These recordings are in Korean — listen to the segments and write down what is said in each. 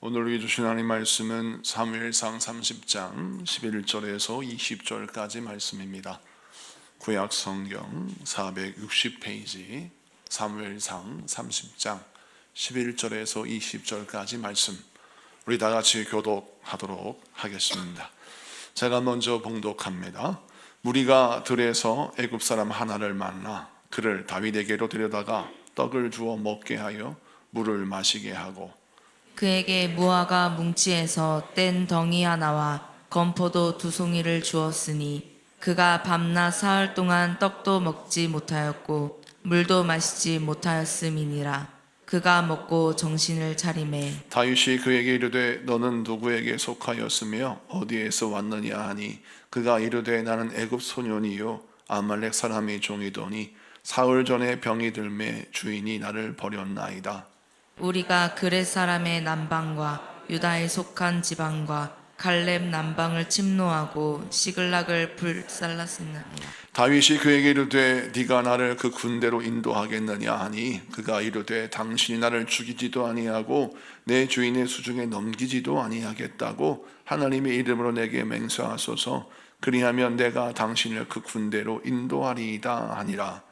오늘 우리 주신 하나님 말씀은 사무엘상 30장 11절에서 20절까지 말씀입니다. 구약 성경 460페이지 사무엘상 30장 11절에서 20절까지 말씀, 우리 다 같이 교독하도록 하겠습니다. 제가 먼저 봉독합니다. 무리가 들에서 애굽 사람 하나를 만나 그를 다윗에게로 데려다가 떡을 주어 먹게 하여 물을 마시게 하고, 그에게 무화과 뭉치에서 뗀 덩이 하나와 건포도 2송이를 주었으니 그가 밤낮 사흘 동안 떡도 먹지 못하였고 물도 마시지 못하였음이니라. 그가 먹고 정신을 차리매 다윗이 그에게 이르되 너는 누구에게 속하였으며 어디에서 왔느냐 하니, 그가 이르되 나는 애굽 소년이요 아말렉 사람의 종이더니 사흘 전에 병이 들매 주인이 나를 버렸나이다. 우리가 그렛 사람의 남방과 유다에 속한 지방과 갈렙 남방을 침노하고 시글락을 불살랐으나니 다윗이 그에게 이르되 네가 나를 그 군대로 인도하겠느냐 하니, 그가 이르되 당신이 나를 죽이지도 아니하고 내 주인의 수중에 넘기지도 아니하겠다고 하나님의 이름으로 내게 맹세하소서. 그리하면 내가 당신을 그 군대로 인도하리이다 하니라.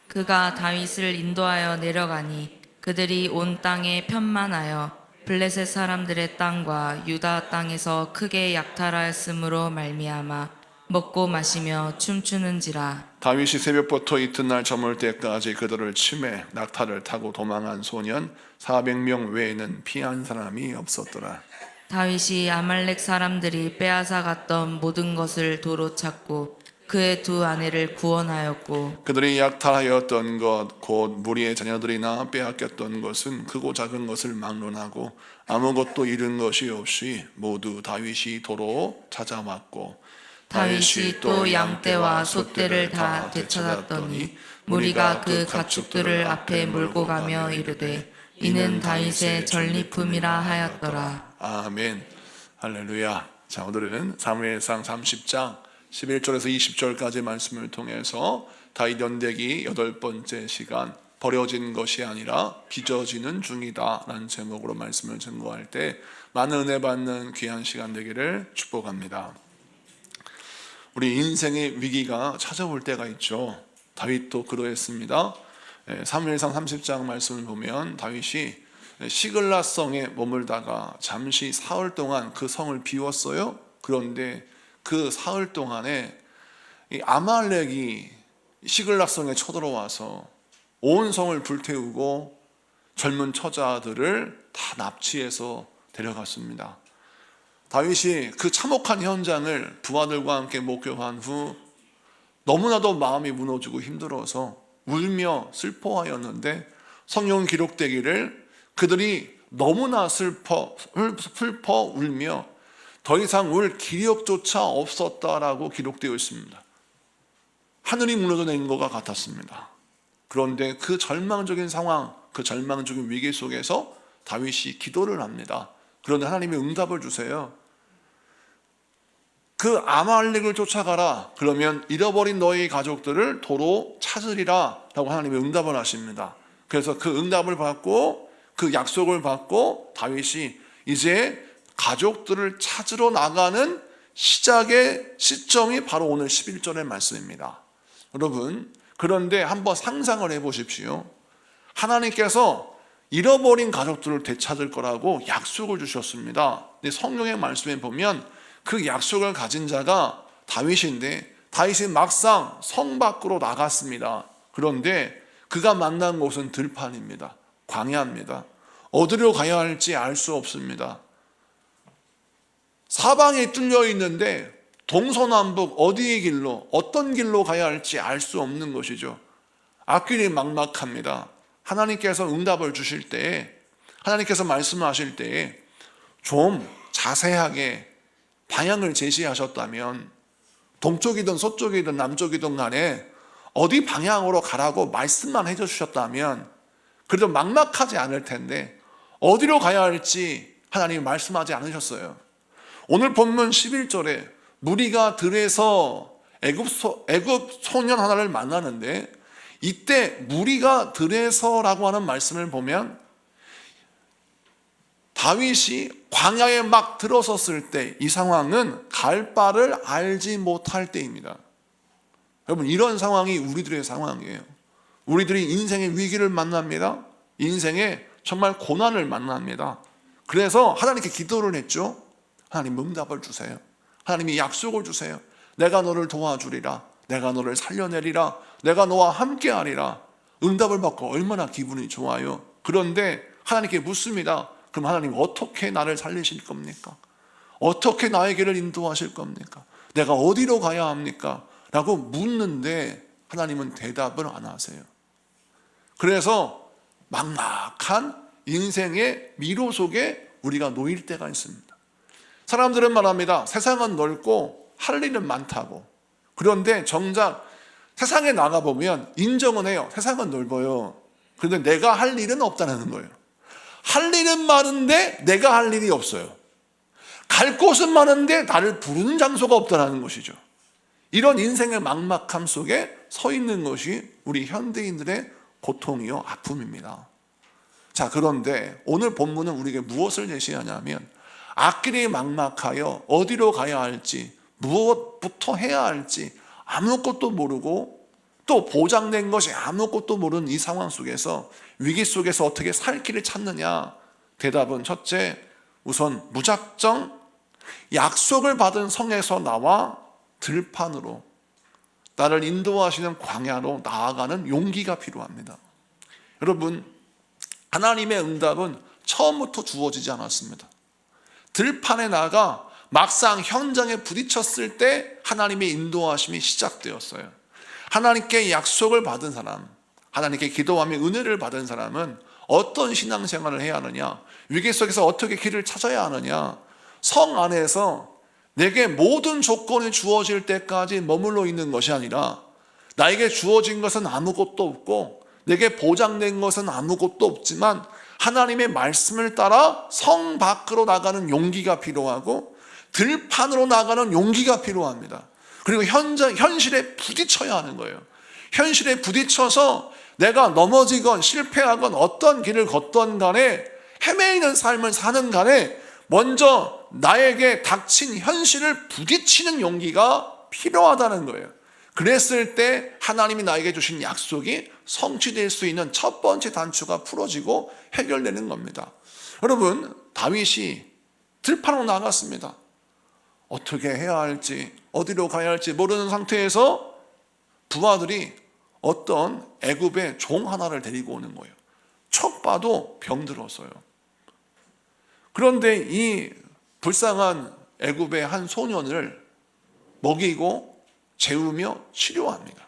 그가 다윗을 인도하여 내려가니 그들이 온 땅에 편만하여 블레셋 사람들의 땅과 유다 땅에서 크게 약탈하였으므로 말미암아 먹고 마시며 춤추는지라. 다윗이 새벽부터 이튿날 저물 때까지 그들을 치매 낙타를 타고 도망한 소년 400명 외에는 피한 사람이 없었더라. 다윗이 아말렉 사람들이 빼앗아 갔던 모든 것을 도로 찾고 그의 2 아내를 구원하였고, 그들이 약탈하였던 것 곧 무리의 자녀들이나 빼앗겼던 것은 크고 작은 것을 막론하고 아무것도 잃은 것이 없이 모두 다윗이 도로 찾아왔고, 다윗이 또 양떼와 소떼를 다 되찾았더니 무리가 그 가축들을 앞에 몰고 가며 이르되 이는 다윗의 전리품이라 하였더라. 아멘. 할렐루야. 자, 오늘은 사무엘상 30장 11절에서 20절까지 말씀을 통해서 다윗 연대기 8번째 시간, 버려진 것이 아니라 빚어지는 중이다 라는 제목으로 말씀을 증거할 때 많은 은혜 받는 귀한 시간 되기를 축복합니다. 우리 인생의 위기가 찾아올 때가 있죠. 다윗도 그러했습니다. 사무엘상 30장 말씀을 보면 다윗이 시글락 성에 머물다가 잠시 사흘 동안 그 성을 비웠어요. 그런데 그 사흘 동안에 이 아말렉이 시글락 성에 쳐들어와서 온 성을 불태우고 젊은 처자들을 다 납치해서 데려갔습니다. 다윗이 그 참혹한 현장을 부하들과 함께 목격한 후 너무나도 마음이 무너지고 힘들어서 울며 슬퍼하였는데, 성경 기록되기를 그들이 너무나 슬퍼 울며 더 이상 울 기력조차 없었다라고 기록되어 있습니다. 하늘이 무너져 내린 것과 같았습니다. 그런데 그 절망적인 상황, 그 절망적인 위기 속에서 다윗이 기도를 합니다. 그런데 하나님이 응답을 주세요. 그 아말렉을 쫓아가라. 그러면 잃어버린 너희 가족들을 도로 찾으리라 라고 하나님이 응답을 하십니다. 그래서 그 응답을 받고 그 약속을 받고 다윗이 이제 가족들을 찾으러 나가는 시작의 시점이 바로 오늘 11절의 말씀입니다. 여러분, 그런데 한번 상상을 해보십시오. 하나님께서 잃어버린 가족들을 되찾을 거라고 약속을 주셨습니다. 근데 성경의 말씀에 보면 그 약속을 가진 자가 다윗인데, 다윗이 막상 성 밖으로 나갔습니다. 그런데 그가 만난 곳은 들판입니다. 광야입니다. 어디로 가야 할지 알 수 없습니다. 사방이 뚫려 있는데 동서남북 어디의 길로, 어떤 길로 가야 할지 알 수 없는 것이죠. 앞길이 막막합니다. 하나님께서 응답을 주실 때에, 하나님께서 말씀하실 때에 좀 자세하게 방향을 제시하셨다면, 동쪽이든 서쪽이든 남쪽이든 간에 어디 방향으로 가라고 말씀만 해주셨다면 그래도 막막하지 않을 텐데 어디로 가야 할지 하나님이 말씀하지 않으셨어요. 오늘 본문 11절에 무리가 들에서 애굽 소년 하나를 만나는데, 이때 무리가 들에서라고 하는 말씀을 보면 다윗이 광야에 막 들어섰을 때 이 상황은 갈 바를 알지 못할 때입니다. 여러분, 이런 상황이 우리들의 상황이에요. 우리들이 인생의 위기를 만납니다. 인생의 정말 고난을 만납니다. 그래서 하나님께 기도를 했죠. 하나님, 응답을 주세요. 하나님이 약속을 주세요. 내가 너를 도와주리라. 내가 너를 살려내리라. 내가 너와 함께하리라. 응답을 받고 얼마나 기분이 좋아요. 그런데 하나님께 묻습니다. 그럼 하나님, 어떻게 나를 살리실 겁니까? 어떻게 나의 길을 인도하실 겁니까? 내가 어디로 가야 합니까? 라고 묻는데 하나님은 대답을 안 하세요. 그래서 막막한 인생의 미로 속에 우리가 놓일 때가 있습니다. 사람들은 말합니다. 세상은 넓고 할 일은 많다고. 그런데 정작 세상에 나가보면 인정은 해요. 세상은 넓어요. 그런데 내가 할 일은 없다는 거예요. 할 일은 많은데 내가 할 일이 없어요. 갈 곳은 많은데 나를 부르는 장소가 없다는 것이죠. 이런 인생의 막막함 속에 서 있는 것이 우리 현대인들의 고통이요, 아픔입니다. 자, 그런데 오늘 본문은 우리에게 무엇을 제시하냐면, 앞길이 막막하여 어디로 가야 할지, 무엇부터 해야 할지 아무것도 모르고 또 보장된 것이 아무것도 모르는 이 상황 속에서, 위기 속에서 어떻게 살 길을 찾느냐? 대답은 첫째, 우선 무작정 약속을 받은 성에서 나와 들판으로, 나를 인도하시는 광야로 나아가는 용기가 필요합니다. 여러분, 하나님의 응답은 처음부터 주어지지 않았습니다. 들판에 나가 막상 현장에 부딪혔을 때 하나님의 인도하심이 시작되었어요. 하나님께 약속을 받은 사람, 하나님께 기도하며 은혜를 받은 사람은 어떤 신앙생활을 해야 하느냐, 위기 속에서 어떻게 길을 찾아야 하느냐, 성 안에서 내게 모든 조건이 주어질 때까지 머물러 있는 것이 아니라, 나에게 주어진 것은 아무것도 없고 내게 보장된 것은 아무것도 없지만 하나님의 말씀을 따라 성 밖으로 나가는 용기가 필요하고 들판으로 나가는 용기가 필요합니다. 그리고 현실에 부딪혀야 하는 거예요. 현실에 부딪혀서 내가 넘어지건 실패하건 어떤 길을 걷던 간에, 헤매이는 삶을 사는 간에 먼저 나에게 닥친 현실을 부딪히는 용기가 필요하다는 거예요. 그랬을 때 하나님이 나에게 주신 약속이 성취될 수 있는 첫 번째 단추가 풀어지고 해결되는 겁니다. 여러분, 다윗이 들판으로 나갔습니다. 어떻게 해야 할지, 어디로 가야 할지 모르는 상태에서 부하들이 어떤 애굽의 종 하나를 데리고 오는 거예요. 척 봐도 병들었어요. 그런데 이 불쌍한 애굽의 한 소년을 먹이고 재우며 치료합니다.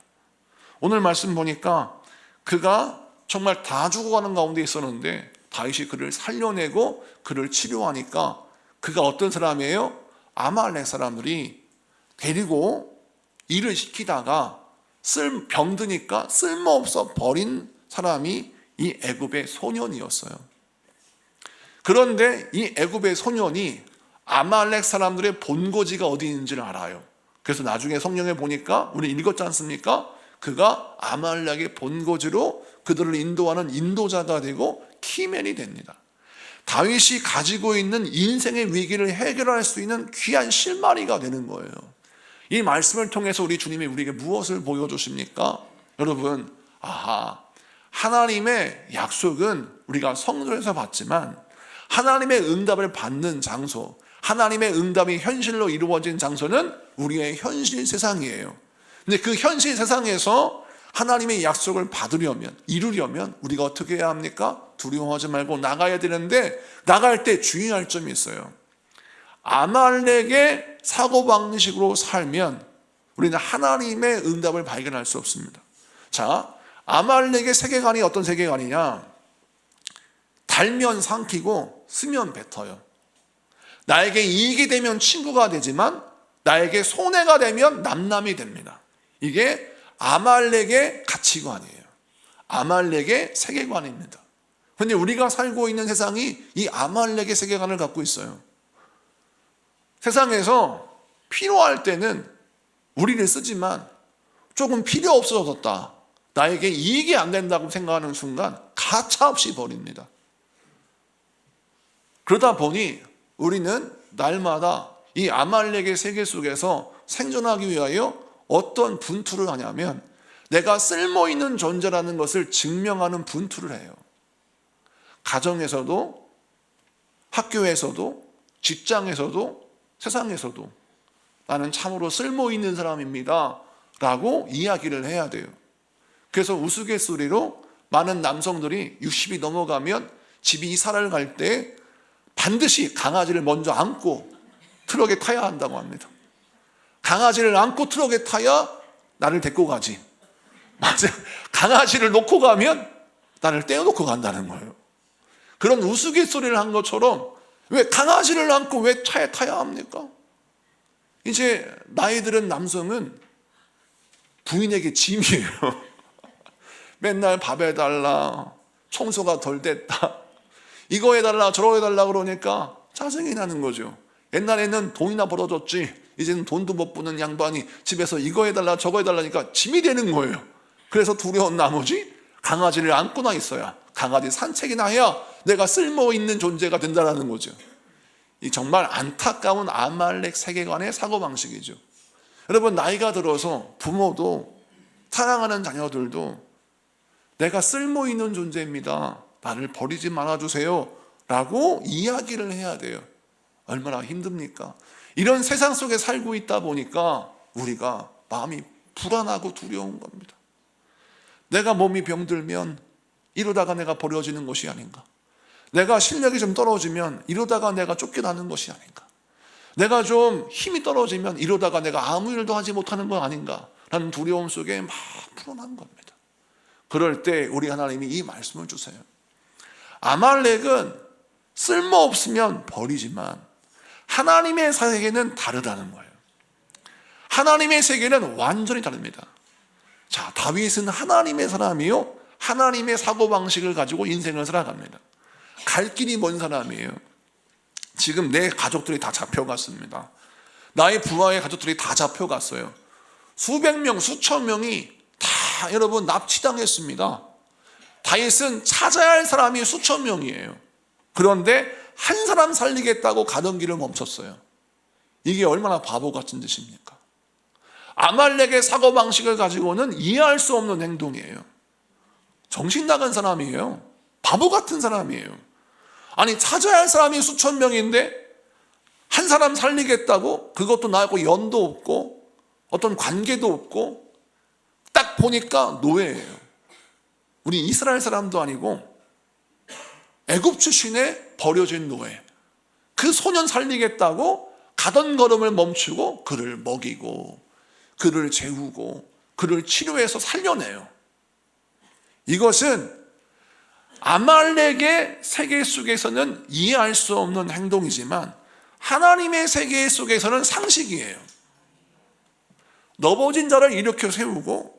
오늘 말씀 보니까 그가 정말 다 죽어가는 가운데 있었는데 다윗이 그를 살려내고 그를 치료하니까 그가 어떤 사람이에요? 아말렉 사람들이 데리고 일을 시키다가 병드니까 쓸모없어 버린 사람이 이 애굽의 소년이었어요. 그런데 이 애굽의 소년이 아말렉 사람들의 본거지가 어디 있는지를 알아요. 그래서 나중에 성경에 보니까 우리 읽었지 않습니까? 그가 아말렉의 본거지로 그들을 인도하는 인도자가 되고 키맨이 됩니다. 다윗이 가지고 있는 인생의 위기를 해결할 수 있는 귀한 실마리가 되는 거예요. 이 말씀을 통해서 우리 주님이 우리에게 무엇을 보여주십니까? 여러분, 하나님의 약속은 우리가 성전에서 받지만 하나님의 응답을 받는 장소, 하나님의 응답이 현실로 이루어진 장소는 우리의 현실 세상이에요. 근데 그 현실 세상에서 하나님의 약속을 받으려면, 이루려면 우리가 어떻게 해야 합니까? 두려워하지 말고 나가야 되는데, 나갈 때 주의할 점이 있어요. 아말렉의 사고방식으로 살면 우리는 하나님의 응답을 발견할 수 없습니다. 자, 아말렉의 세계관이 어떤 세계관이냐? 달면 삼키고 쓰면 뱉어요. 나에게 이익이 되면 친구가 되지만 나에게 손해가 되면 남남이 됩니다. 이게 아말렉의 가치관이에요. 아말렉의 세계관입니다. 그런데 우리가 살고 있는 세상이 이 아말렉의 세계관을 갖고 있어요. 세상에서 필요할 때는 우리를 쓰지만 조금 필요 없어졌다, 나에게 이익이 안 된다고 생각하는 순간 가차없이 버립니다. 그러다 보니 우리는 날마다 이 아말렉의 세계 속에서 생존하기 위하여 어떤 분투를 하냐면 내가 쓸모있는 존재라는 것을 증명하는 분투를 해요. 가정에서도, 학교에서도, 직장에서도, 세상에서도 나는 참으로 쓸모있는 사람입니다 라고 이야기를 해야 돼요. 그래서 우스갯소리로 많은 남성들이 60이 넘어가면 집이 이사를 갈 때 반드시 강아지를 먼저 안고 트럭에 타야 한다고 합니다. 강아지를 안고 트럭에 타야 나를 데리고 가지. 맞아요. 강아지를 놓고 가면 나를 떼어놓고 간다는 거예요. 그런 우스갯소리를 한 것처럼 왜 강아지를 안고 왜 차에 타야 합니까? 이제 나이 들은 남성은 부인에게 짐이에요. 맨날 밥 해달라, 청소가 덜 됐다, 이거 해달라 저거 해달라 그러니까 짜증이 나는 거죠. 옛날에는 돈이나 벌어줬지 이제는 돈도 못 버는 양반이 집에서 이거 해달라 저거 해달라니까 짐이 되는 거예요. 그래서 두려운 나머지 강아지를 안고나 있어야, 강아지 산책이나 해야 내가 쓸모있는 존재가 된다는 거죠. 이 정말 안타까운 아말렉 세계관의 사고방식이죠. 여러분, 나이가 들어서 부모도 사랑하는 자녀들도 내가 쓸모있는 존재입니다, 나를 버리지 말아주세요 라고 이야기를 해야 돼요. 얼마나 힘듭니까? 이런 세상 속에 살고 있다 보니까 우리가 마음이 불안하고 두려운 겁니다. 내가 몸이 병들면 이러다가 내가 버려지는 것이 아닌가, 내가 실력이 좀 떨어지면 이러다가 내가 쫓겨나는 것이 아닌가, 내가 좀 힘이 떨어지면 이러다가 내가 아무 일도 하지 못하는 건 아닌가 라는 두려움 속에 막 불안한 겁니다. 그럴 때 우리 하나님이 이 말씀을 주세요. 아말렉은 쓸모없으면 버리지만 하나님의 세계는 다르다는 거예요. 하나님의 세계는 완전히 다릅니다. 자, 다윗은 하나님의 사람이요, 하나님의 사고방식을 가지고 인생을 살아갑니다. 갈 길이 먼 사람이에요. 지금 내 가족들이 다 잡혀갔습니다. 나의 부하의 가족들이 다 잡혀갔어요. 수백 명, 수천 명이 다 여러분 납치당했습니다. 다윗은 찾아야 할 사람이 수천 명이에요. 그런데 한 사람 살리겠다고 가던 길을 멈췄어요. 이게 얼마나 바보 같은 짓입니까? 아말렉의 사고방식을 가지고는 이해할 수 없는 행동이에요. 정신 나간 사람이에요. 바보 같은 사람이에요. 아니, 찾아야 할 사람이 수천 명인데 한 사람 살리겠다고, 그것도 나하고 연도 없고 어떤 관계도 없고 딱 보니까 노예예요. 우리 이스라엘 사람도 아니고 애굽 출신의 버려진 노예. 그 소년 살리겠다고 가던 걸음을 멈추고 그를 먹이고 그를 재우고 그를 치료해서 살려내요. 이것은 아말렉의 세계 속에서는 이해할 수 없는 행동이지만 하나님의 세계 속에서는 상식이에요. 넘어진 자를 일으켜 세우고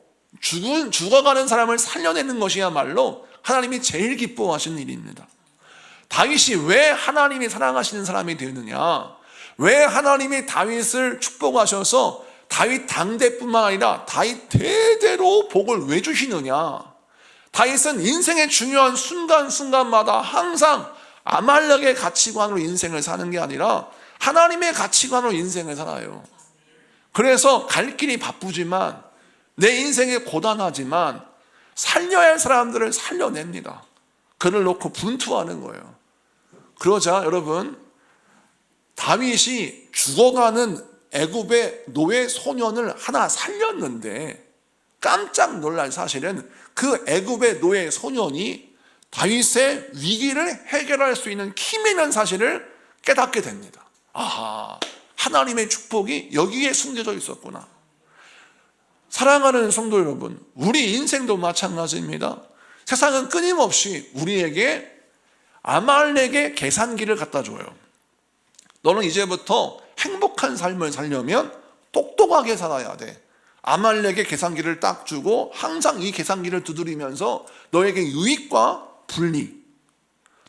죽어가는 사람을 살려내는 것이야말로 하나님이 제일 기뻐하시는 일입니다. 다윗이 왜 하나님이 사랑하시는 사람이 되느냐, 왜 하나님이 다윗을 축복하셔서 다윗 당대뿐만 아니라 다윗 대대로 복을 왜 주시느냐, 다윗은 인생의 중요한 순간순간마다 항상 아말렉의 가치관으로 인생을 사는 게 아니라 하나님의 가치관으로 인생을 살아요. 그래서 갈 길이 바쁘지만 내 인생이 고단하지만 살려야 할 사람들을 살려냅니다. 그를 놓고 분투하는 거예요. 그러자 여러분, 다윗이 죽어가는 애굽의 노예 소년을 하나 살렸는데 깜짝 놀랄 사실은 그 애굽의 노예 소년이 다윗의 위기를 해결할 수 있는 키맨이라는 사실을 깨닫게 됩니다. 아하, 하나님의 축복이 여기에 숨겨져 있었구나. 사랑하는 성도 여러분, 우리 인생도 마찬가지입니다. 세상은 끊임없이 우리에게 아말렉의 계산기를 갖다 줘요. 너는 이제부터 행복한 삶을 살려면 똑똑하게 살아야 돼. 아말렉의 계산기를 딱 주고 항상 이 계산기를 두드리면서 너에게 유익과 분리,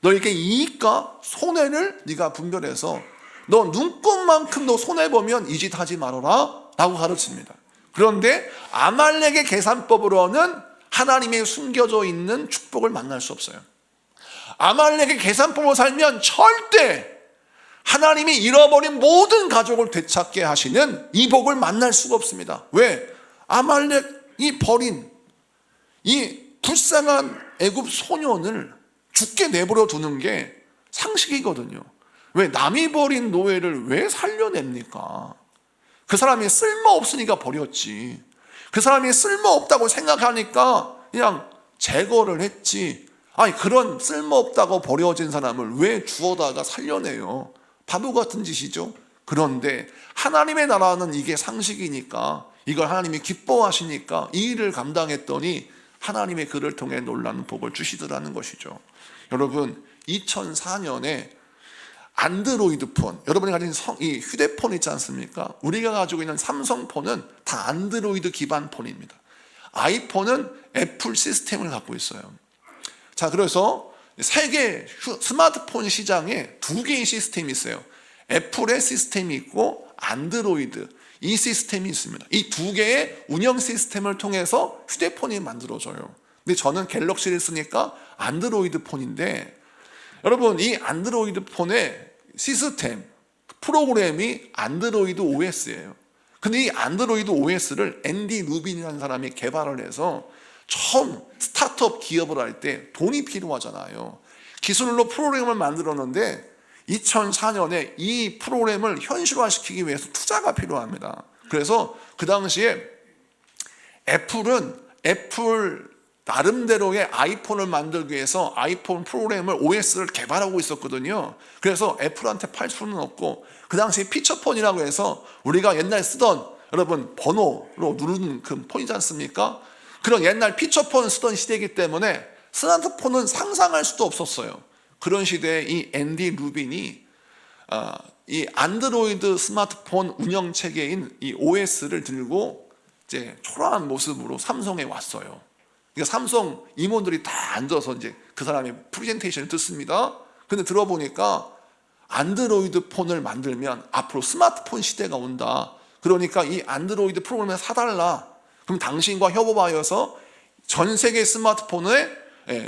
너에게 이익과 손해를 네가 분별해서 너 눈꽃만큼 너 손해보면 이 짓 하지 말아라 라고 가르칩니다. 그런데 아말렉의 계산법으로는 하나님의 숨겨져 있는 축복을 만날 수 없어요. 아말렉의 계산법으로 살면 절대 하나님이 잃어버린 모든 가족을 되찾게 하시는 이 복을 만날 수가 없습니다. 왜? 아말렉이 버린 이 불쌍한 애굽 소년을 죽게 내버려 두는 게 상식이거든요. 왜? 남이 버린 노예를 왜 살려냅니까? 그 사람이 쓸모없으니까 버렸지. 그 사람이 쓸모없다고 생각하니까 그냥 제거를 했지. 아니, 그런 쓸모없다고 버려진 사람을 왜 주워다가 살려내요? 바보 같은 짓이죠. 그런데 하나님의 나라는 이게 상식이니까, 이걸 하나님이 기뻐하시니까 이 일을 감당했더니 하나님의 그를 통해 놀라는 복을 주시더라는 것이죠. 여러분, 2004년에 안드로이드 폰, 여러분이 가진 이 휴대폰 있지 않습니까? 우리가 가지고 있는 삼성폰은 다 안드로이드 기반 폰입니다. 아이폰은 애플 시스템을 갖고 있어요. 자, 그래서 세계 스마트폰 시장에 두 개의 시스템이 있어요. 애플의 시스템이 있고 안드로이드, 이 시스템이 있습니다. 이 두 개의 운영 시스템을 통해서 휴대폰이 만들어져요. 근데 저는 갤럭시를 쓰니까 안드로이드 폰인데, 여러분, 이 안드로이드 폰의 시스템, 프로그램이 안드로이드 OS예요. 근데 이 안드로이드 OS를 앤디 루빈이라는 사람이 개발을 해서 처음 스타트업 기업을 할 때 돈이 필요하잖아요. 기술로 프로그램을 만들었는데 2004년에 이 프로그램을 현실화시키기 위해서 투자가 필요합니다. 그래서 그 당시에 애플 나름대로의 아이폰을 만들기 위해서 아이폰 프로그램을 OS를 개발하고 있었거든요. 그래서 애플한테 팔 수는 없고, 그 당시에 피처폰이라고 해서 우리가 옛날 쓰던, 여러분, 번호로 누르는 그 폰이지 않습니까? 그런 옛날 피처폰 쓰던 시대이기 때문에 스마트폰은 상상할 수도 없었어요. 그런 시대에 이 앤디 루빈이 이 안드로이드 스마트폰 운영 체계인 이 OS를 들고 이제 초라한 모습으로 삼성에 왔어요. 그러니까 삼성 임원들이 다 앉아서 이제 그 사람의 프레젠테이션을 듣습니다. 근데 들어보니까 안드로이드 폰을 만들면 앞으로 스마트폰 시대가 온다. 그러니까 이 안드로이드 프로그램을 사달라. 그럼 당신과 협업하여서 전 세계 스마트폰의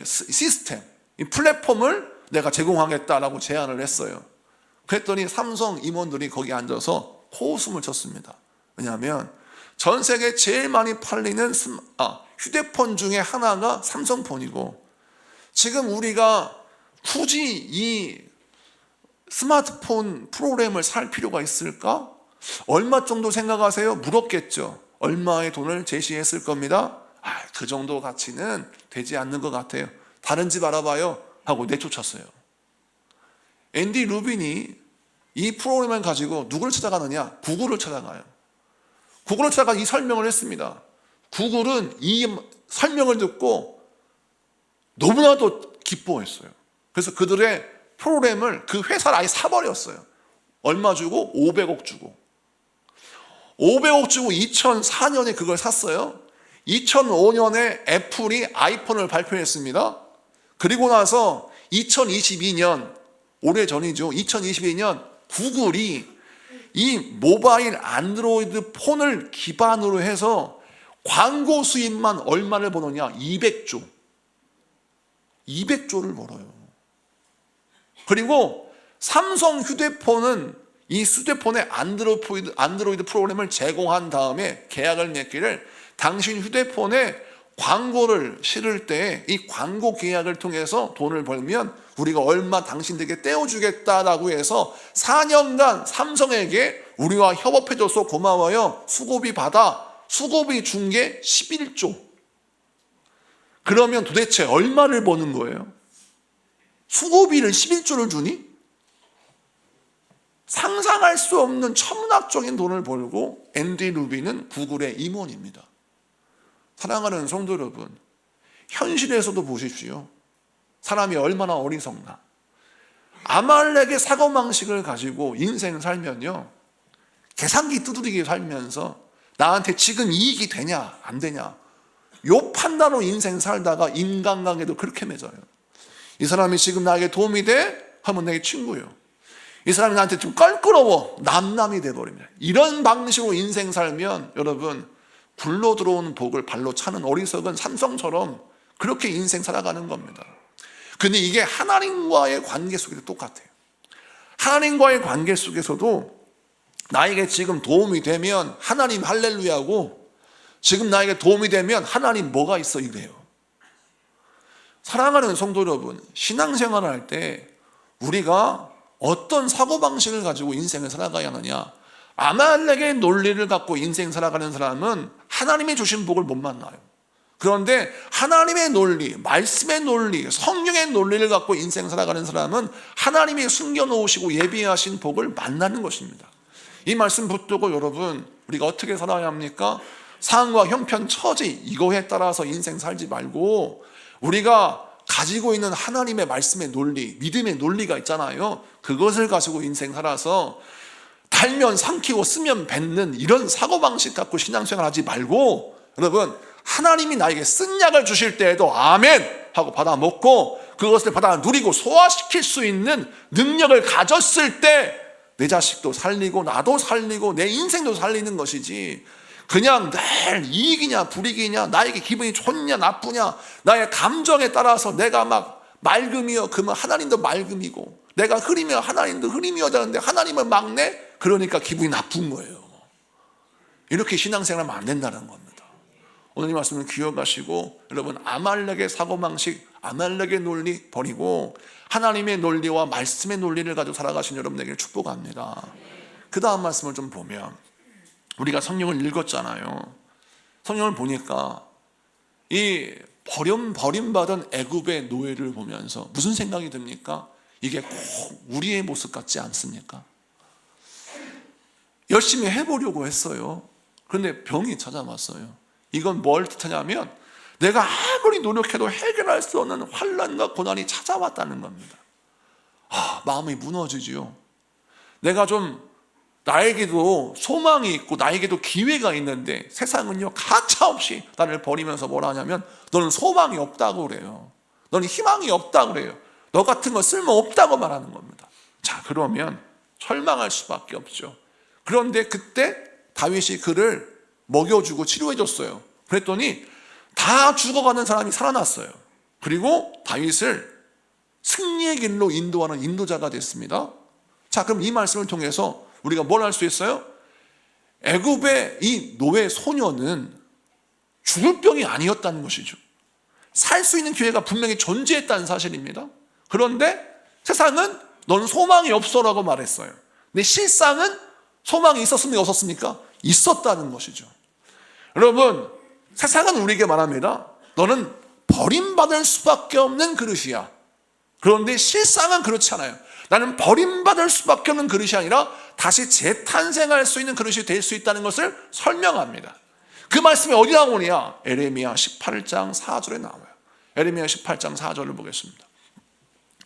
시스템, 이 플랫폼을 내가 제공하겠다라고 제안을 했어요. 그랬더니 삼성 임원들이 거기 앉아서 코웃음을 쳤습니다. 왜냐하면 전 세계 제일 많이 팔리는 휴대폰 중에 하나가 삼성폰이고, 지금 우리가 굳이 이 스마트폰 프로그램을 살 필요가 있을까? 얼마 정도 생각하세요? 물었겠죠. 얼마의 돈을 제시했을 겁니다. 그 정도 가치는 되지 않는 것 같아요. 다른 집 알아봐요 하고 내쫓았어요. 앤디 루빈이 이 프로그램을 가지고 누구를 찾아가느냐? 구글을 찾아가요. 구글을 찾아가 이 설명을 했습니다. 구글은 이 설명을 듣고 너무나도 기뻐했어요. 그래서 그들의 프로그램을, 그 회사를 아예 사버렸어요. 얼마 주고? 500억 주고. 500억 주고 2004년에 그걸 샀어요. 2005년에 애플이 아이폰을 발표했습니다. 그리고 나서 2022년, 오래전이죠. 2022년 구글이 이 모바일 안드로이드 폰을 기반으로 해서 광고 수입만 얼마를 버느냐? 200조를 벌어요. 그리고 삼성 휴대폰은 이 휴대폰에 안드로이드 프로그램을 제공한 다음에 계약을 맺기를, 당신 휴대폰에 광고를 실을 때 이 광고 계약을 통해서 돈을 벌면 우리가 얼마 당신들에게 떼어주겠다라고 해서 4년간 삼성에게 우리와 협업해줘서 고마워요, 수고비 받아, 수고비 준 게 11조. 그러면 도대체 얼마를 버는 거예요? 수고비를 11조를 주니? 상상할 수 없는 천문학적인 돈을 벌고 앤디 루빈은 구글의 임원입니다. 사랑하는 성도 여러분, 현실에서도 보십시오. 사람이 얼마나 어리석나. 아말렉의 사고방식을 가지고 인생 살면요, 계산기 두드리게 살면서 나한테 지금 이익이 되냐 안 되냐, 요 판단으로 인생 살다가 인간관계도 그렇게 맺어요. 이 사람이 지금 나에게 도움이 돼? 하면 내 친구요. 이 사람이 나한테 좀 껄끄러워, 남남이 돼버립니다. 이런 방식으로 인생 살면 여러분, 굴러 들어온 복을 발로 차는 어리석은 삼성처럼 그렇게 인생 살아가는 겁니다. 근데 이게 하나님과의 관계 속에도 똑같아요. 하나님과의 관계 속에서도 나에게 지금 도움이 되면 하나님 할렐루야고, 지금 나에게 도움이 되면 하나님 뭐가 있어 이래요. 사랑하는 성도 여러분, 신앙생활을 할 때 우리가 어떤 사고방식을 가지고 인생을 살아가야 하느냐. 아말렉의 논리를 갖고 인생 살아가는 사람은 하나님이 주신 복을 못 만나요. 그런데 하나님의 논리, 말씀의 논리, 성령의 논리를 갖고 인생 살아가는 사람은 하나님이 숨겨놓으시고 예비하신 복을 만나는 것입니다. 이 말씀 붙들고 여러분, 우리가 어떻게 살아야 합니까? 상황과 형편, 처지 이거에 따라서 인생 살지 말고 우리가 가지고 있는 하나님의 말씀의 논리, 믿음의 논리가 있잖아요. 그것을 가지고 인생 살아서 달면 삼키고 쓰면 뱉는 이런 사고방식 갖고 신앙생활 하지 말고, 여러분 하나님이 나에게 쓴 약을 주실 때에도 아멘 하고 받아 먹고 그것을 받아 누리고 소화시킬 수 있는 능력을 가졌을 때 내 자식도 살리고 나도 살리고 내 인생도 살리는 것이지, 그냥 늘 이익이냐 불이익이냐, 나에게 기분이 좋냐 나쁘냐, 나의 감정에 따라서 내가 막 맑음이여 그러면 하나님도 맑음이고, 내가 흐리며 하나님도 흐림이어야 되는데 하나님은 막내, 그러니까 기분이 나쁜 거예요. 이렇게 신앙생활하면 안 된다는 겁니다. 오늘 이 말씀을 기억하시고 여러분, 아말렉의 사고방식, 아말렉의 논리 버리고 하나님의 논리와 말씀의 논리를 가지고 살아가신 여러분에게 축복합니다. 그 다음 말씀을 좀 보면, 우리가 성경을 읽었잖아요. 성경을 보니까 이 버림받은 애굽의 노예를 보면서 무슨 생각이 듭니까? 이게 꼭 우리의 모습 같지 않습니까? 열심히 해보려고 했어요. 그런데 병이 찾아왔어요. 이건 뭘 뜻하냐면 내가 아무리 노력해도 해결할 수 없는 환난과 고난이 찾아왔다는 겁니다. 마음이 무너지지요. 내가 좀 나에게도 소망이 있고 나에게도 기회가 있는데 세상은요 가차없이 나를 버리면서 뭐라 하냐면 너는 소망이 없다고 그래요. 너는 희망이 없다고 그래요. 너 같은 거 쓸모없다고 말하는 겁니다. 자, 그러면 절망할 수밖에 없죠. 그런데 그때 다윗이 그를 먹여주고 치료해줬어요. 그랬더니 다 죽어가는 사람이 살아났어요. 그리고 다윗을 승리의 길로 인도하는 인도자가 됐습니다. 자, 그럼 이 말씀을 통해서 우리가 뭘 할 수 있어요? 애굽의 이 노예 소녀는 죽을 병이 아니었다는 것이죠. 살 수 있는 기회가 분명히 존재했다는 사실입니다. 그런데 세상은 넌 소망이 없어라고 말했어요. 근데 실상은 소망이 있었습니까? 없었습니까? 있었다는 것이죠. 여러분, 세상은 우리에게 말합니다. 너는 버림받을 수밖에 없는 그릇이야. 그런데 실상은 그렇지 않아요. 나는 버림받을 수밖에 없는 그릇이 아니라 다시 재탄생할 수 있는 그릇이 될 수 있다는 것을 설명합니다. 그 말씀이 어디 나오느냐? 에레미야 18장 4절에 나와요. 에레미야 18장 4절을 보겠습니다.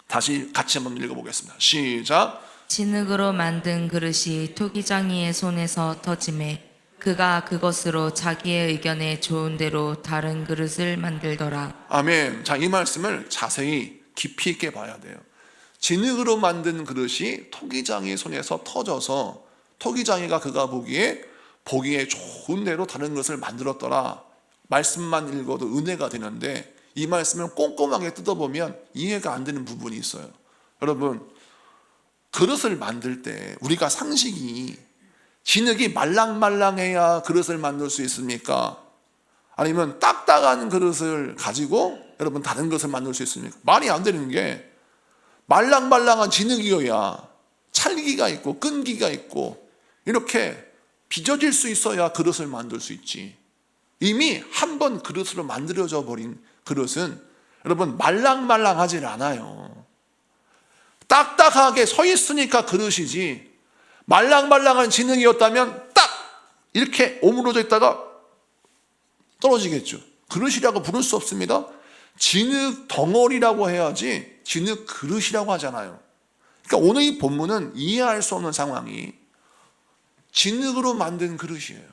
다시 같이 한번 읽어보겠습니다. 시작. 진흙으로 만든 그릇이 토기장이의 손에서 터짐에 그가 그것으로 자기의 의견에 좋은 대로 다른 그릇을 만들더라. 아멘. 자, 이 말씀을 자세히 깊이 있게 봐야 돼요. 진흙으로 만든 그릇이 토기장이의 손에서 터져서 토기장이가 그가 보기에 좋은 대로 다른 것을 만들었더라. 말씀만 읽어도 은혜가 되는데 이 말씀을 꼼꼼하게 뜯어보면 이해가 안 되는 부분이 있어요. 여러분, 그릇을 만들 때 우리가 상식이 진흙이 말랑말랑해야 그릇을 만들 수 있습니까? 아니면 딱딱한 그릇을 가지고 여러분 다른 것을 만들 수 있습니까? 말이 안 되는 게 말랑말랑한 진흙이어야 찰기가 있고 끈기가 있고 이렇게 빚어질 수 있어야 그릇을 만들 수 있지. 이미 한 번 그릇으로 만들어져 버린 그릇은 여러분 말랑말랑하지 않아요. 딱딱하게 서 있으니까 그릇이지, 말랑말랑한 진흙이었다면 딱 이렇게 오므러져 있다가 떨어지겠죠. 그릇이라고 부를 수 없습니다. 진흙 덩어리라고 해야지 진흙 그릇이라고 하잖아요. 그러니까 오늘 이 본문은 이해할 수 없는 상황이 진흙으로 만든 그릇이에요.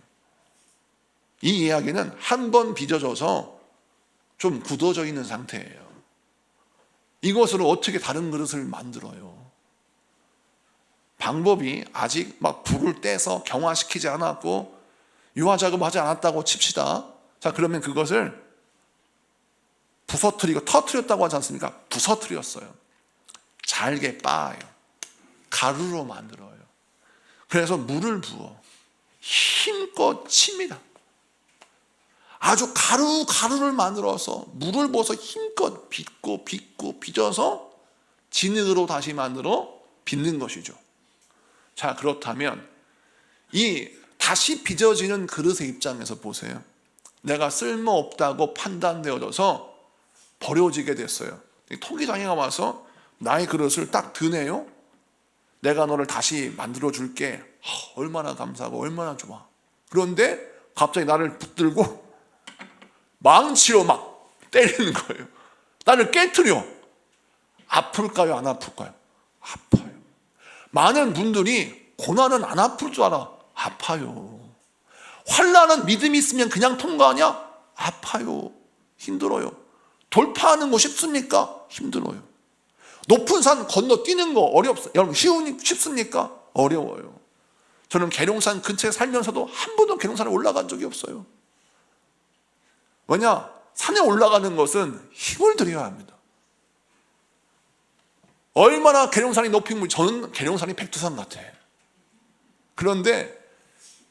이 이야기는 한 번 빚어져서 좀 굳어져 있는 상태예요. 이것으로 어떻게 다른 그릇을 만들어요? 방법이 아직 막 불을 떼서 경화시키지 않았고 유화 작업하지 않았다고 칩시다. 자, 그러면 그것을 부서뜨리고 터뜨렸다고 하지 않습니까? 부서뜨렸어요. 잘게 빻아요. 가루로 만들어요. 그래서 물을 부어 힘껏 칩니다. 아주 가루를 만들어서 물을 부어서 힘껏 빚고 빚어서 진흙으로 다시 만들어 빚는 것이죠. 자, 그렇다면 이 다시 빚어지는 그릇의 입장에서 보세요. 내가 쓸모없다고 판단되어져서 버려지게 됐어요. 토기장애가 와서 나의 그릇을 딱 드네요. 내가 너를 다시 만들어 줄게. 얼마나 감사하고 얼마나 좋아. 그런데 갑자기 나를 붙들고 망치로 막 때리는 거예요. 나를 깨트려. 아플까요? 안 아플까요? 아파요. 많은 분들이 고난은 안 아플 줄 알아. 아파요. 환난은 믿음이 있으면 그냥 통과하냐? 아파요. 힘들어요. 돌파하는 거 쉽습니까? 힘들어요. 높은 산 건너뛰는 거 어렵어요. 여러분 쉽습니까? 어려워요. 저는 계룡산 근처에 살면서도 한 번도 계룡산에 올라간 적이 없어요. 왜냐? 산에 올라가는 것은 힘을 들여야 합니다. 얼마나 계룡산이 높은 물, 저는 계룡산이 백두산 같아요. 그런데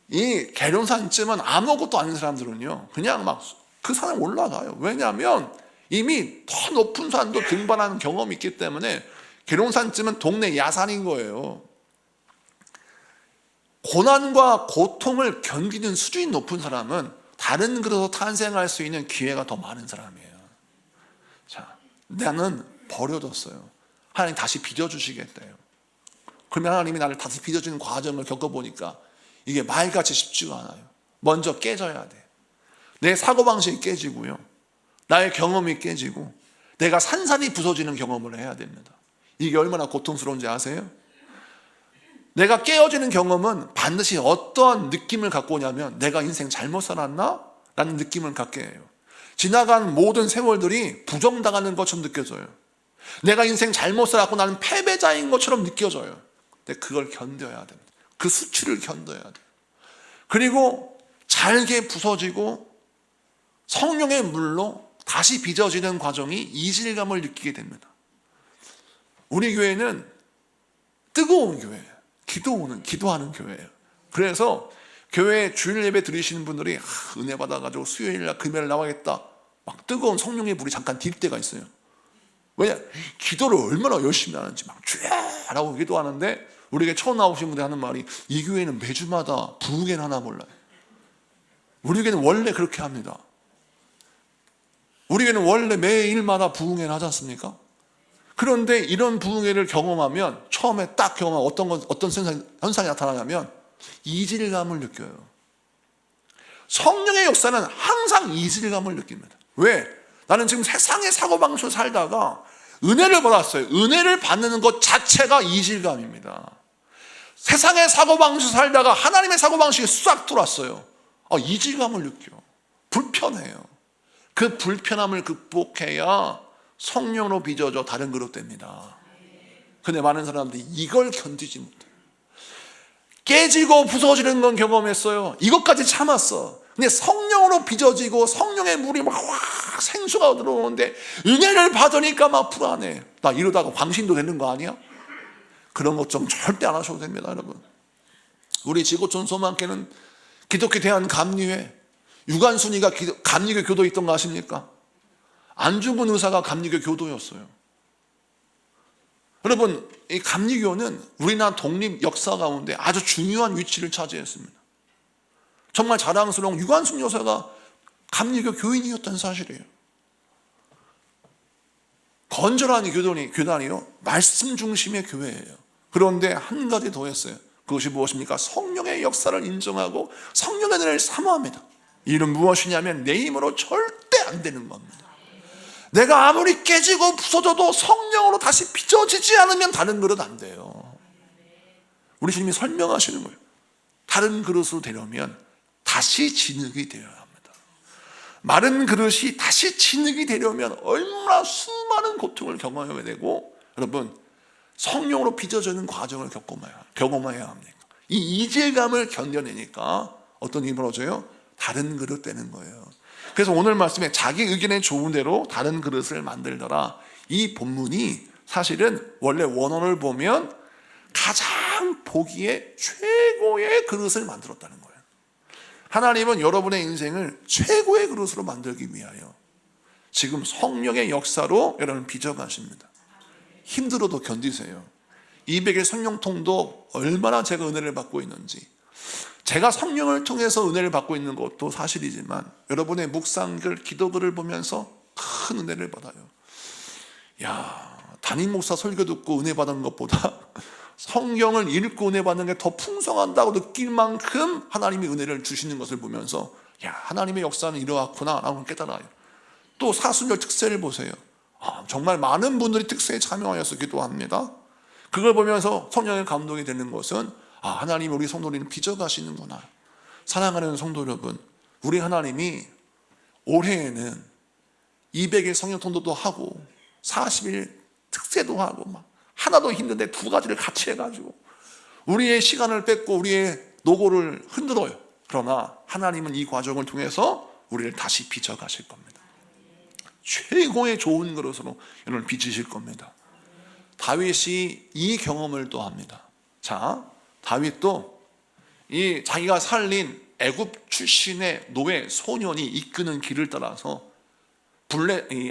이 계룡산쯤은 아무것도 아닌 사람들은요, 그냥 막 그 산에 올라가요. 왜냐하면 이미 더 높은 산도 등반하는 경험이 있기 때문에 계룡산쯤은 동네 야산인 거예요. 고난과 고통을 견디는 수준이 높은 사람은 다른 그릇으로 탄생할 수 있는 기회가 더 많은 사람이에요. 자, 나는 버려졌어요. 하나님 다시 빚어주시겠대요. 그러면 하나님이 나를 다시 빚어주는 과정을 겪어보니까 이게 말같이 쉽지가 않아요. 먼저 깨져야 돼. 내 사고방식이 깨지고요, 나의 경험이 깨지고 내가 산산이 부서지는 경험을 해야 됩니다. 이게 얼마나 고통스러운지 아세요? 내가 깨어지는 경험은 반드시 어떠한 느낌을 갖고 오냐면 내가 인생 잘못 살았나? 라는 느낌을 갖게 해요. 지나간 모든 세월들이 부정당하는 것처럼 느껴져요. 내가 인생 잘못 살았고 나는 패배자인 것처럼 느껴져요. 근데 그걸 견뎌야 됩니다. 그 수치를 견뎌야 돼요. 그리고 잘게 부서지고 성령의 물로 다시 빚어지는 과정이 이질감을 느끼게 됩니다. 우리 교회는 뜨거운 교회예요. 기도하는 교회예요. 그래서 교회 주일 예배 드리시는 분들이 은혜 받아가지고 수요일날 금요일 나와야겠다, 막 뜨거운 성령의 불이 잠깐 딜 때가 있어요. 왜냐? 기도를 얼마나 열심히 하는지 막 쥐라고 기도하는데, 우리에게 처음 나오신 분들이 하는 말이, 이 교회는 매주마다 부흥회는 하나 몰라요. 우리 교회는 원래 그렇게 합니다. 우리 교회는 원래 매일마다 부흥회를 하지 않습니까? 그런데 이런 부흥회를 경험하면, 처음에 딱 경험하면 어떤 현상이 나타나냐면 이질감을 느껴요. 성령의 역사는 항상 이질감을 느낍니다. 왜? 나는 지금 세상의 사고방식으로 살다가 은혜를 받았어요. 은혜를 받는 것 자체가 이질감입니다. 세상의 사고방식으로 살다가 하나님의 사고방식이 싹 들어왔어요. 이질감을 느껴. 불편해요. 그 불편함을 극복해야 성령으로 빚어져 다른 그릇 됩니다. 근데 많은 사람들이 이걸 견디지 못해요. 깨지고 부서지는 건 경험했어요. 이것까지 참았어. 근데 성령으로 빚어지고 성령의 물이 막 생수가 들어오는데 은혜를 받으니까 막 불안해. 나 이러다가 광신도 되는 거 아니야? 그런 것 좀 절대 안 하셔도 됩니다, 여러분. 우리 지구촌 소망교회는 기독교 대한 감리회, 유관순이가 감리교 교도에 있던 거 아십니까? 안중근 의사가 감리교 교도였어요. 여러분, 이 감리교는 우리나라 독립 역사 가운데 아주 중요한 위치를 차지했습니다. 정말 자랑스러운 유관순 여사가 감리교 교인이었던 사실이에요. 건전한 교단이요, 말씀 중심의 교회예요. 그런데 한 가지 더 했어요. 그것이 무엇입니까? 성령의 역사를 인정하고 성령의 은혜를 사모합니다. 이는 무엇이냐면 내 힘으로 절대 안 되는 겁니다. 내가 아무리 깨지고 부서져도 성령으로 다시 빚어지지 않으면 다른 그릇 안 돼요. 우리 주님이 설명하시는 거예요. 다른 그릇으로 되려면 다시 진흙이 되어야 합니다. 마른 그릇이 다시 진흙이 되려면 얼마나 수많은 고통을 경험해야 되고, 여러분, 성령으로 빚어지는 과정을 경험해야 합니까? 이 이질감을 견뎌내니까 어떤 일이 벌어져요? 다른 그릇 되는 거예요. 그래서 오늘 말씀에 자기 의견에 좋은 대로 다른 그릇을 만들더라. 이 본문이 사실은 원래 원어를 보면 가장 보기에 최고의 그릇을 만들었다는 거예요. 하나님은 여러분의 인생을 최고의 그릇으로 만들기 위하여 지금 성령의 역사로 여러분을 빚어가십니다. 힘들어도 견디세요. 200일 성령통도 얼마나 제가 은혜를 받고 있는지, 제가 성령을 통해서 은혜를 받고 있는 것도 사실이지만 여러분의 묵상글, 기도글을 보면서 큰 은혜를 받아요. 야, 담임 목사 설교 듣고 은혜 받은 것보다 성경을 읽고 은혜 받는 게 더 풍성하다고 느낄 만큼 하나님이 은혜를 주시는 것을 보면서 야, 하나님의 역사는 이러하구나 라고 깨달아요. 또 사순절 특세를 보세요. 정말 많은 분들이 특세에 참여하여서 기도합니다. 그걸 보면서 성령의 감동이 되는 것은 하나님이 우리 성도들을 빚어가시는구나. 사랑하는 성도 여러분, 우리 하나님이 올해에는 200일 성령통도도 하고 40일 특세도 하고 막 하나도 힘든데 두 가지를 같이 해가지고 우리의 시간을 뺏고 우리의 노고를 흔들어요. 그러나 하나님은 이 과정을 통해서 우리를 다시 빚어가실 겁니다. 최고의 좋은 그릇으로 여러분을 빚으실 겁니다. 다윗이 이 경험을 또 합니다. 자, 다윗도 이 자기가 살린 애굽 출신의 노예 소년이 이끄는 길을 따라서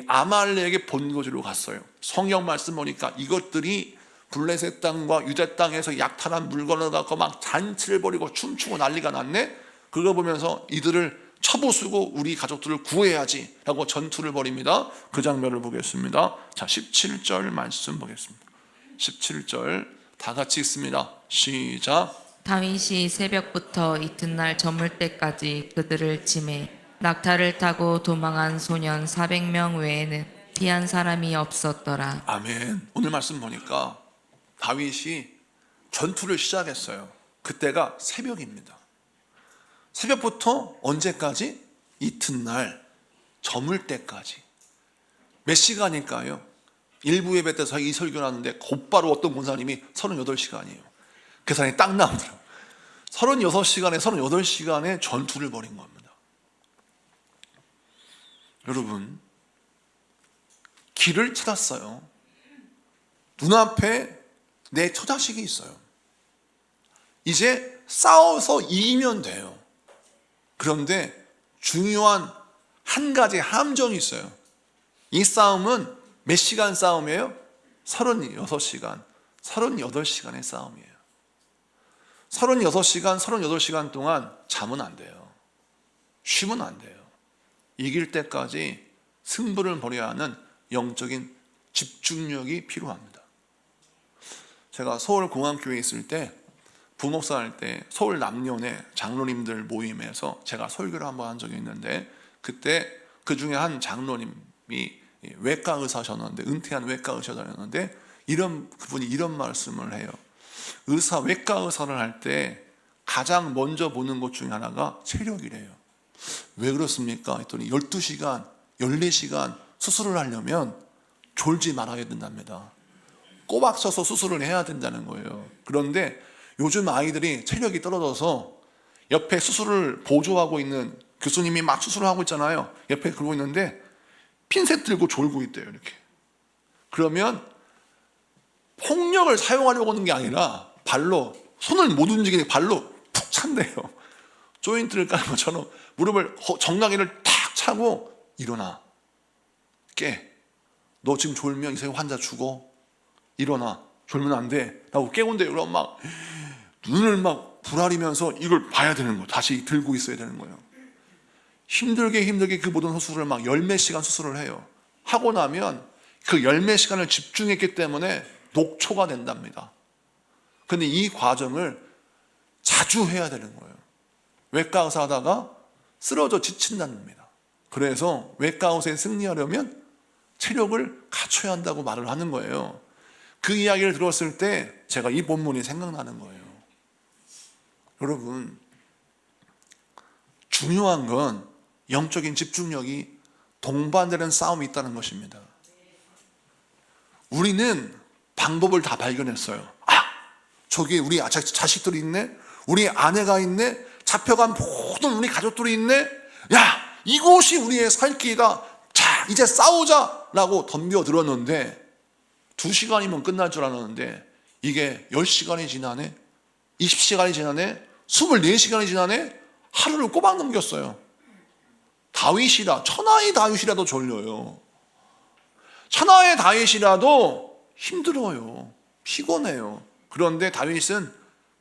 아말렉의 본거지로 갔어요. 성경 말씀 보니까 이것들이 블레셋 땅과 유대 땅에서 약탈한 물건을 갖고 막 잔치를 벌이고 춤추고 난리가 났네. 그거 보면서 이들을 쳐부수고 우리 가족들을 구해야지 라고 전투를 벌입니다. 그 장면을 보겠습니다. 자, 17절 말씀 보겠습니다. 17절 다 같이 읽습니다. 시작. 다윗이 새벽부터 이튿날 저물 때까지 그들을 치매 낙타를 타고 도망한 소년 400명 외에는 피한 사람이 없었더라. 아멘. 오늘 말씀 보니까 다윗이 전투를 시작했어요. 그때가 새벽입니다. 새벽부터 언제까지? 이튿날 저물 때까지. 몇 시간일까요? 일부 예배 때 저희 이 설교를 하는데 곧바로 어떤 권사님이 38시간이에요. 계산이 딱 나오더라고요. 36시간에 38시간의 전투를 벌인 겁니다. 여러분, 길을 찾았어요. 눈앞에 내 처자식이 있어요. 이제 싸워서 이기면 돼요. 그런데 중요한 한 가지 함정이 있어요. 이 싸움은 몇 시간 싸움이에요? 36시간, 38시간의 싸움이에요. 38시간 동안 잠은 안 돼요. 쉬면 안 돼요. 이길 때까지 승부를 벌여야 하는 영적인 집중력이 필요합니다. 제가 서울 공항교회에 있을 때 부목사 할 때 서울 남녀의 장로님들 모임에서 제가 설교를 한번 한 적이 있는데, 그때 그 중에 한 장로님이 외과 의사셨는데, 은퇴한 외과 의사셨는데 그분이 이런 말씀을 해요. 외과 의사를 할 때 가장 먼저 보는 것 중에 하나가 체력이래요. 왜 그렇습니까? 했더니 12시간, 14시간 수술을 하려면 졸지 말아야 된답니다. 꼬박 서서 수술을 해야 된다는 거예요. 그런데 요즘 아이들이 체력이 떨어져서 옆에 수술을 보조하고 있는 교수님이 막 수술을 하고 있잖아요. 옆에 그러고 있는데 핀셋 들고 졸고 있대요. 이렇게. 그러면 폭력을 사용하려고 하는 게 아니라 발로, 손을 못 움직이는 발로 푹 찬대요. 조인트를 까는 것처럼 무릎을 정강이를 탁 차고 일어나, 깨. 너 지금 졸면 이 세상 환자 죽어. 일어나. 졸면 안 돼. 라고 깨운대요. 그럼 막 눈을 막 부라리면서 이걸 봐야 되는 거예요. 다시 들고 있어야 되는 거예요. 힘들게 그 모든 수술을 막 열몇 시간 수술을 해요. 하고 나면 그 열몇 시간을 집중했기 때문에 녹초가 된답니다. 근데 이 과정을 자주 해야 되는 거예요. 외과 의사 하다가 쓰러져 지친답니다. 그래서 외과 의사에 승리하려면 체력을 갖춰야 한다고 말을 하는 거예요. 그 이야기를 들었을 때 제가 이 본문이 생각나는 거예요. 여러분, 중요한 건 영적인 집중력이 동반되는 싸움이 있다는 것입니다. 우리는 방법을 다 발견했어요. 저기 우리 자식들이 있네, 우리 아내가 있네, 잡혀간 모든 우리 가족들이 있네. 야, 이곳이 우리의 살 길이다. 자, 이제 싸우자라고 덤벼들었는데 2시간이면 끝날 줄 알았는데 이게 10시간이 지나네, 20시간이 지나네, 24시간이 지나네, 하루를 꼬박 넘겼어요. 다윗이라, 천하의 다윗이라도 졸려요. 천하의 다윗이라도 힘들어요. 피곤해요. 그런데 다윗은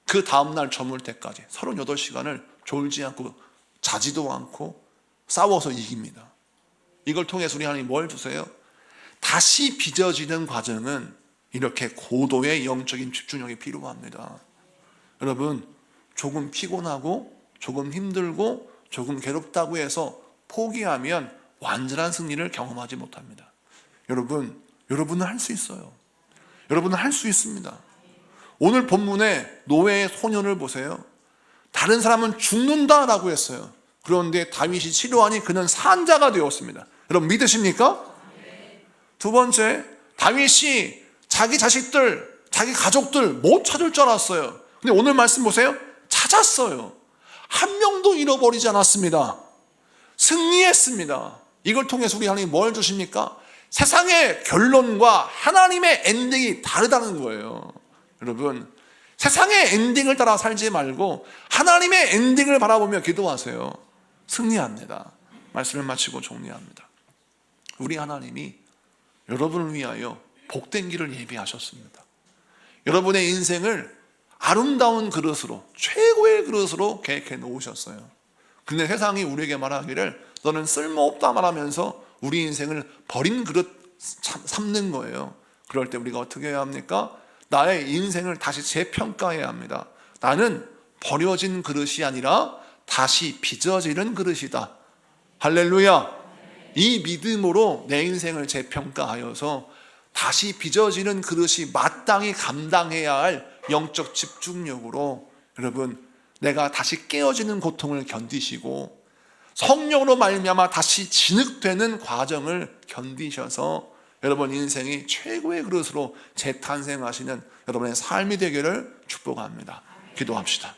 그 다음날 저물 때까지 38시간을 졸지 않고 자지도 않고 싸워서 이깁니다. 이걸 통해서 우리 하나님 뭘 주세요? 다시 빚어지는 과정은 이렇게 고도의 영적인 집중력이 필요합니다. 여러분, 조금 피곤하고 조금 힘들고 조금 괴롭다고 해서 포기하면 완전한 승리를 경험하지 못합니다. 여러분은 할 수 있어요. 여러분은 할 수 있습니다. 오늘 본문에 노예의 소년을 보세요. 다른 사람은 죽는다라고 했어요. 그런데 다윗이 치료하니 그는 산자가 되었습니다. 여러분 믿으십니까? 두 번째, 다윗이 자기 자식들, 자기 가족들 못 찾을 줄 알았어요. 근데 오늘 말씀 보세요. 찾았어요. 한 명도 잃어버리지 않았습니다. 승리했습니다. 이걸 통해서 우리 하나님 뭘 주십니까? 세상의 결론과 하나님의 엔딩이 다르다는 거예요. 여러분, 세상의 엔딩을 따라 살지 말고 하나님의 엔딩을 바라보며 기도하세요. 승리합니다. 말씀을 마치고 정리합니다. 우리 하나님이 여러분을 위하여 복된 길을 예비하셨습니다. 여러분의 인생을 아름다운 그릇으로, 최고의 그릇으로 계획해 놓으셨어요. 근데 세상이 우리에게 말하기를 너는 쓸모없다 말하면서 우리 인생을 버린 그릇 삼는 거예요. 그럴 때 우리가 어떻게 해야 합니까? 나의 인생을 다시 재평가해야 합니다. 나는 버려진 그릇이 아니라 다시 빚어지는 그릇이다. 할렐루야. 이 믿음으로 내 인생을 재평가하여서 다시 빚어지는 그릇이 마땅히 감당해야 할 영적 집중력으로 여러분, 내가 다시 깨어지는 고통을 견디시고 성령으로 말미암아 다시 진흙되는 과정을 견디셔서 여러분 인생이 최고의 그릇으로 재탄생하시는 여러분의 삶이 되기를 축복합니다. 기도합시다.